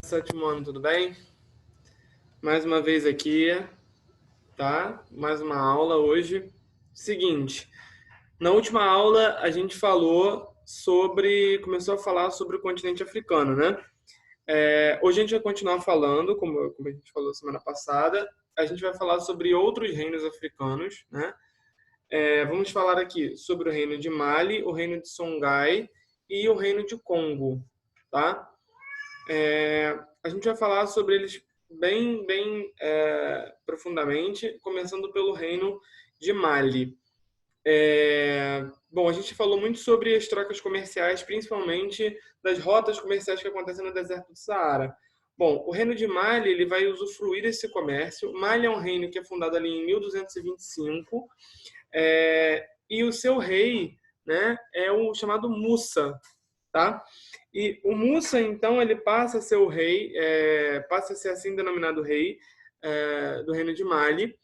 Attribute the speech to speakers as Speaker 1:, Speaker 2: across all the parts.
Speaker 1: Sétimo ano, tudo bem? Mais uma vez aqui, tá? Mais uma aula hoje. Seguinte, na última aula a gente começou a falar sobre o continente africano, né? Hoje a gente vai continuar falando, como a gente falou semana passada, a gente vai falar sobre outros reinos africanos, né? Vamos falar aqui sobre o reino de Mali, o reino de Songhai e o reino de Congo, tá? A gente vai falar sobre eles bem profundamente, começando pelo reino de Mali. Bom, a gente falou muito sobre as trocas comerciais, principalmente das rotas comerciais que acontecem no deserto do Saara. Bom, o reino de Mali ele vai usufruir desse comércio. Mali é um reino que é fundado ali em 1225, e o seu rei, né, é o chamado Mussa, tá? E o Mussa, então, ele passa a ser o rei, passa a ser assim denominado rei do reino de Mali,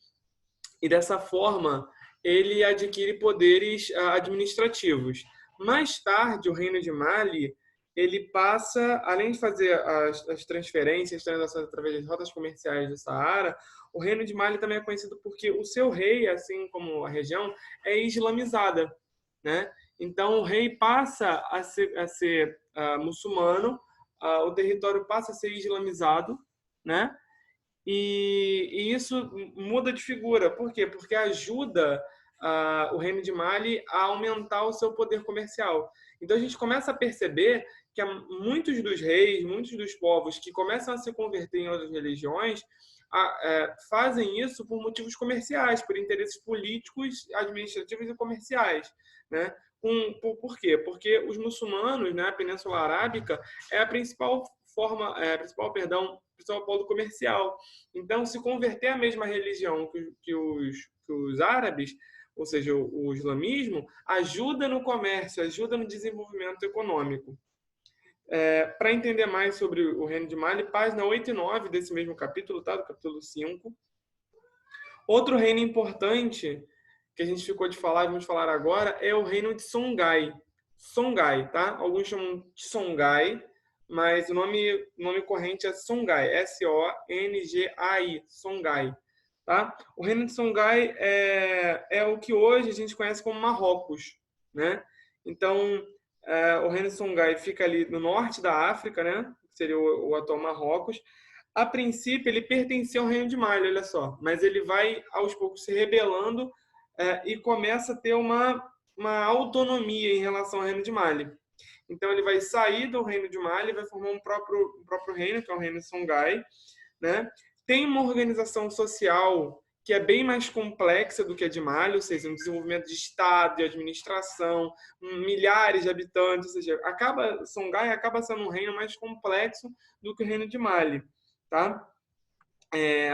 Speaker 1: e dessa forma ele adquire poderes administrativos. Mais tarde, o reino de Mali, ele passa, além de fazer as transferências, transações através das rotas comerciais do Saara, o reino de Mali também é conhecido porque o seu rei, assim como a região, é islamizada, né? Então, o rei passa a ser muçulmano, o território passa a ser islamizado, né? E isso muda de figura. Por quê? Porque ajuda o reino de Mali a aumentar o seu poder comercial. Então, a gente começa a perceber que muitos dos reis, muitos dos povos que começam a se converter em outras religiões, fazem isso por motivos comerciais, por interesses políticos, administrativos e comerciais, né? Por quê? Porque os muçulmanos, né, a Península Arábica, é a principal principal polo comercial. Então, se converter à mesma religião que os árabes, ou seja, o islamismo, ajuda no comércio, ajuda no desenvolvimento econômico. Para entender mais sobre o reino de Mali, página 8 e 9 desse mesmo capítulo, tá? Do capítulo 5. Outro reino importante que a gente ficou de falar, vamos falar agora, é o reino de Songhai. Songhai, tá? Alguns chamam de Songhai, mas o nome corrente é Songhai, Songhai, Songhai, tá? O reino de Songhai é o que hoje a gente conhece como Marrocos, né? Então, o reino de Songhai fica ali no norte da África, né? Que seria o atual Marrocos. A princípio, ele pertencia ao reino de Mali, olha só, mas ele vai aos poucos se rebelando e começa a ter uma autonomia em relação ao reino de Mali. Então ele vai sair do reino de Mali e vai formar um próprio reino, que é o reino de Songhai, né? Tem uma organização social que é bem mais complexa do que a de Mali, ou seja, um desenvolvimento de Estado, de administração, milhares de habitantes, ou seja, Songhai acaba sendo um reino mais complexo do que o reino de Mali, tá?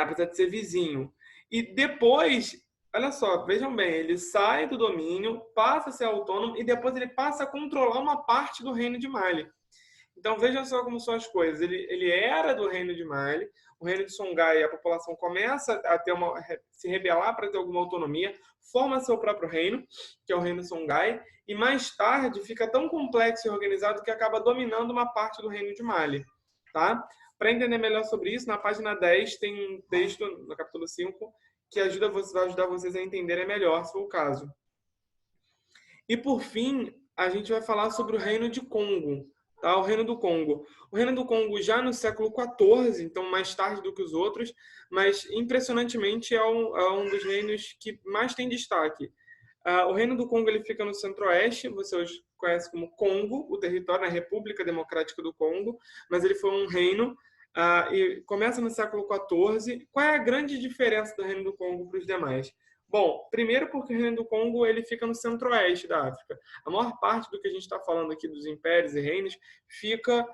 Speaker 1: Apesar de ser vizinho. E depois, olha só, vejam bem, ele sai do domínio, passa a ser autônomo e depois ele passa a controlar uma parte do reino de Mali. Então vejam só como são as coisas. Ele era do reino de Mali, o reino de Songhai, a população começa a se rebelar para ter alguma autonomia, forma seu próprio reino, que é o reino de Songhai, e mais tarde fica tão complexo e organizado que acaba dominando uma parte do reino de Mali. Tá? Para entender melhor sobre isso, na página 10 tem um texto, no capítulo 5, que vai ajudar vocês a entenderem melhor, se for o caso. E, por fim, a gente vai falar sobre o reino de Congo. Tá? O reino do Congo. O reino do Congo já no século XIV, então mais tarde do que os outros, mas impressionantemente é um dos reinos que mais tem destaque. O reino do Congo ele fica no centro-oeste, você hoje conhece como Congo, o território, a República Democrática do Congo, mas ele foi um reino e começa no século XIV. Qual é a grande diferença do reino do Congo para os demais? Bom, primeiro porque o reino do Congo ele fica no centro-oeste da África. A maior parte do que a gente está falando aqui dos impérios e reinos fica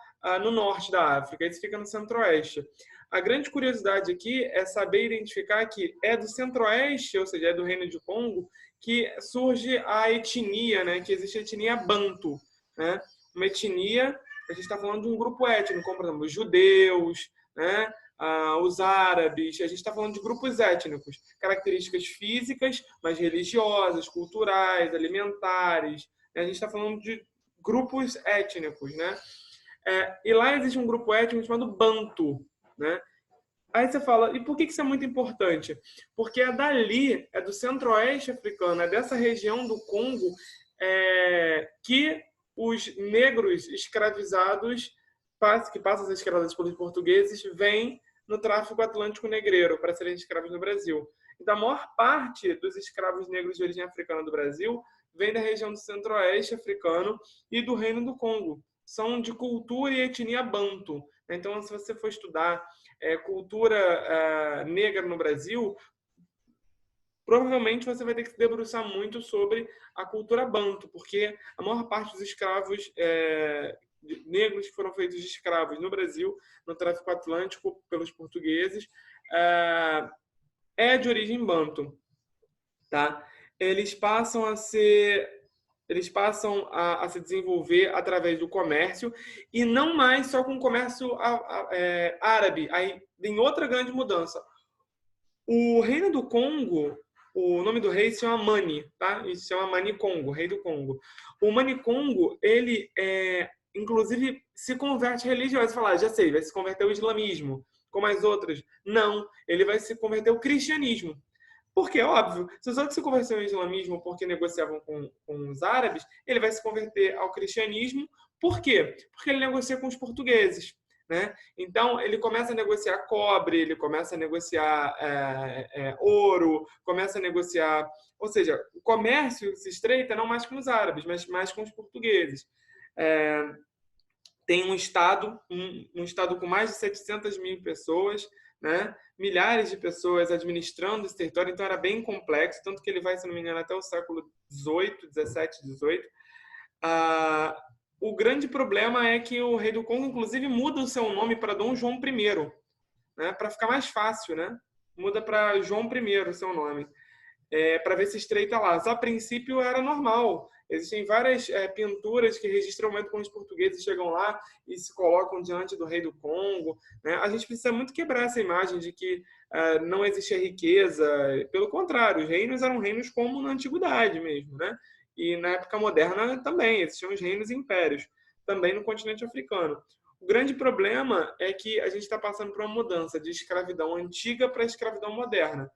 Speaker 1: no norte da África, isso fica no centro-oeste. A grande curiosidade aqui é saber identificar que é do centro-oeste, ou seja, é do reino de Congo, que surge a etnia, né? Que existe a etnia Bantu, né? Uma etnia, a gente está falando de um grupo étnico, como, por exemplo, os judeus, né? Os árabes, a gente está falando de grupos étnicos, características físicas, mas religiosas, culturais, alimentares, né? A gente está falando de grupos étnicos, né? E lá existe um grupo étnico chamado Bantu, né? Aí você fala, e por que isso é muito importante? Porque é dali, é do centro-oeste africano, é dessa região do Congo, que os negros escravizados, que passam a ser escravizados pelos portugueses, vêm no tráfico atlântico negreiro para serem escravos no Brasil. Então, a maior parte dos escravos negros de origem africana do Brasil vem da região do centro-oeste africano e do Reino do Congo. São de cultura e etnia banto. Então, se você for estudar cultura negra no Brasil, provavelmente você vai ter que se debruçar muito sobre a cultura banto, porque a maior parte dos escravos negros que foram feitos de escravos no Brasil, no tráfico atlântico pelos portugueses, é de origem banto, tá? Eles passam a se desenvolver através do comércio e não mais só com o comércio árabe. Aí tem outra grande mudança. O Reino do Congo, o nome do rei se chama Mani, tá? Ele se chama Mani Congo, rei do Congo. O Mani Congo, ele inclusive se converte religioso. Você fala, já sei, vai se converter ao islamismo, como as outras. Não, ele vai se converter ao cristianismo. Porque, óbvio, se os outros se converteram ao islamismo porque negociavam com os árabes, ele vai se converter ao cristianismo. Por quê? Porque ele negocia com os portugueses, né? Então, ele começa a negociar cobre, ele começa a negociar ouro, começa a negociar... Ou seja, o comércio se estreita não mais com os árabes, mas mais com os portugueses. Tem um estado com mais de 700 mil pessoas, né? Milhares de pessoas administrando esse território, então era bem complexo, tanto que ele vai, se não me engano, até o século XVIII, XVII, XVIII. O grande problema é que o rei do Congo, inclusive, muda o seu nome para Dom João I, né? Para ficar mais fácil, né? Muda para João I o seu nome, para ver se estreita lá. Mas, a princípio, era normal. Existem várias pinturas que registram o momento quando os portugueses chegam lá e se colocam diante do rei do Congo, né? A gente precisa muito quebrar essa imagem de que não existia riqueza. Pelo contrário, os reinos eram reinos como na antiguidade mesmo, né? E na época moderna também existiam os reinos e impérios, também no continente africano. O grande problema é que a gente está passando por uma mudança de escravidão antiga para escravidão moderna.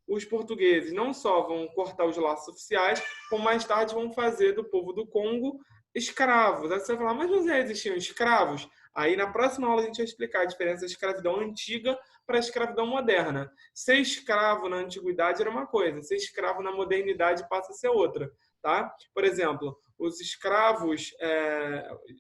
Speaker 1: Os portugueses não só vão cortar os laços oficiais, como mais tarde vão fazer do povo do Congo escravos. Aí você vai falar, mas não existiam escravos? Aí na próxima aula a gente vai explicar a diferença da escravidão antiga para a escravidão moderna. Ser escravo na antiguidade era uma coisa, ser escravo na modernidade passa a ser outra. Tá? Por exemplo, os escravos,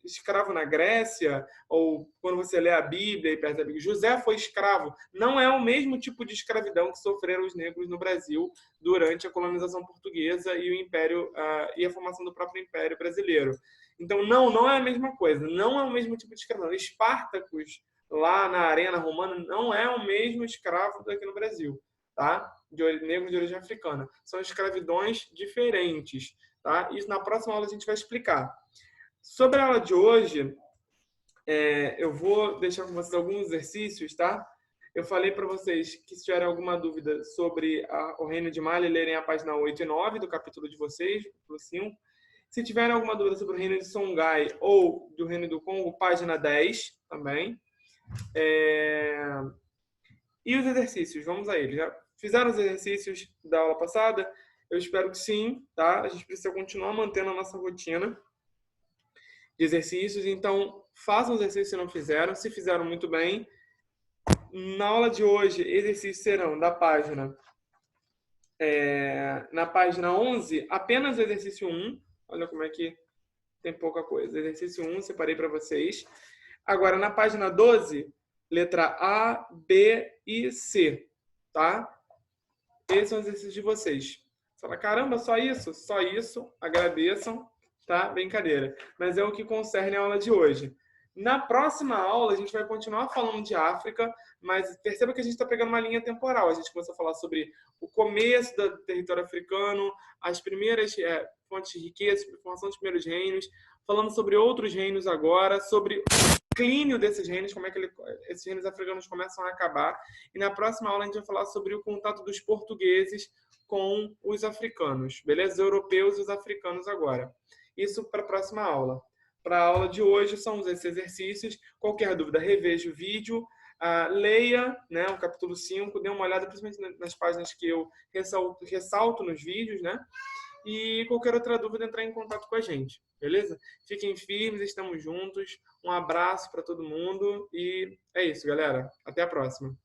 Speaker 1: escravo na Grécia, ou quando você lê a Bíblia e percebe que José foi escravo, não é o mesmo tipo de escravidão que sofreram os negros no Brasil durante a colonização portuguesa e o Império e a formação do próprio Império brasileiro. Então, não é a mesma coisa, não é o mesmo tipo de escravidão. Espartacus, lá na arena romana, não é o mesmo escravo daqui no Brasil, tá? Negros de origem africana. São escravidões diferentes, tá? Isso na próxima aula a gente vai explicar. Sobre a aula de hoje, eu vou deixar com vocês alguns exercícios, tá? Eu falei para vocês que se tiverem alguma dúvida sobre o Reino de Mali, lerem a página 8 e 9 do capítulo de vocês, capítulo 5. Se tiverem alguma dúvida sobre o Reino de Songhai ou do Reino do Congo, página 10 também. E os exercícios, vamos a eles. Já fizeram os exercícios da aula passada? Eu espero que sim, tá? A gente precisa continuar mantendo a nossa rotina de exercícios, então façam os exercícios se não fizeram. Se fizeram, muito bem. Na aula de hoje, exercícios serão da página... na página 11, apenas o exercício 1. Olha como é que tem pouca coisa. Exercício 1, separei para vocês. Agora, na página 12, letra A, B e C, tá? Esses são os exercícios de vocês. Você fala, caramba, só isso? Só isso, agradeçam, tá? Brincadeira. Mas é o que concerne a aula de hoje. Na próxima aula, a gente vai continuar falando de África, mas perceba que a gente está pegando uma linha temporal. A gente começou a falar sobre o começo do território africano, as primeiras fontes de riqueza, sobre a formação dos primeiros reinos, falando sobre outros reinos agora, sobre o declínio desses reinos, como é que esses reinos africanos começam a acabar. E na próxima aula a gente vai falar sobre o contato dos portugueses com os africanos, beleza? Os europeus e os africanos agora. Isso para a próxima aula. para a aula de hoje são esses exercícios. Qualquer dúvida, reveja o vídeo, leia, né, o capítulo 5, dê uma olhada principalmente nas páginas que eu ressalto nos vídeos, né? E qualquer outra dúvida, entrar em contato com a gente, beleza? Fiquem firmes, estamos juntos. Um abraço para todo mundo e é isso, galera. Até a próxima.